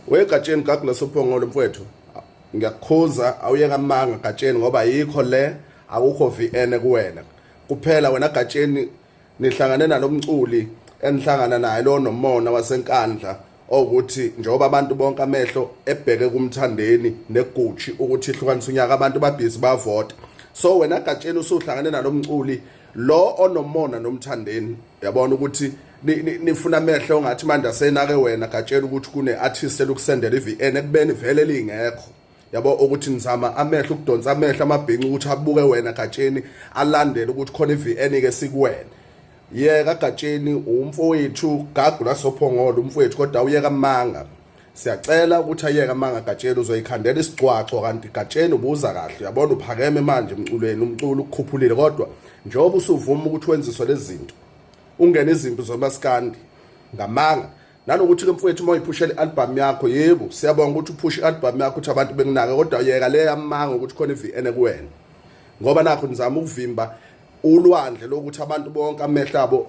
Wegatsheni Gagula Sophongolo mfowethu, ngiyakukhuza awuyeka amanga Gatsheni ngoba yikho le akukho VN kuwena kuphela. Wena Gatsheni nihlangane nalomculi enihlangana naye lo nomona wasenkandla ukuthi njengoba abantu bonke amehlo ebheke kumthandeni neGucci ukuthi ihlukanisa unyaka abantu babhizi bavota. So wena Gatsheni usuhlangane nalomculi lo onomona nomthandeni, yabona ukuthi nifuna amehlo ongathi manje asenake wena Gatsheni ukuthi kune artist elukusendela iVN ekubeni vele lingekho, yabo ukuthi nizama amehlo ukudonsa amehlo amabhinci ukuthi abuke wena Gatsheni alandele ukuthi khona iVN ke sikuwena. Yeka Gatsheni umfowethu Gagula Sophongolo umfowethu, kodwa uyeka amanga. Siyacela ukuthi ayeke amanga Gatsheni, uzoyikhandela isicwaxo kanti Gatsheni ubuza kahle, yabona uphakeme manje emculweni, umculo ukukhuphulile, kodwa njengoba usuvuma ukuthi wenziswe lezi zinto ungena izimpi zomaskandi ngamanga. Nanokuthi ke mfowethu uma uyiphushela i-album yakho, yebo siyabonga ukuthi uphushe i-album yakho ukuthi abantu bekunaka, kodwa uyeka le yamanga ukuthi khona iVN kuwena, ngoba nakho nizama ukuvimba ulwandle lokuthi abantu bonke amehlo abo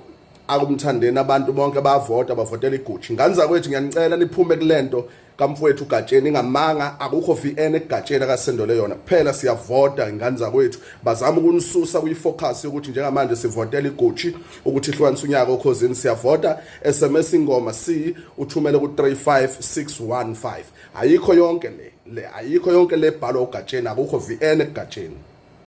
akumthandeni, abantu bonke bavota bavotela iGucci. Nganza kwethu ngiyanicela niphume kulento kamfowethu Gatsheni, ngamanga akukho VN kuGatsheni akasendole yona kuphela. Siyavota nganza kwethu, bazama ukunisusa kuyifocus yokuthi njengamanje sivotela iGucci ukuthi ihlukanisa unyaka okhosini. Siyavota SMS ingoma C uthumele ku 35615. Ayikho yonke le ayikho yonke le bhalo uGatsheni, akukho VN kuGatsheni.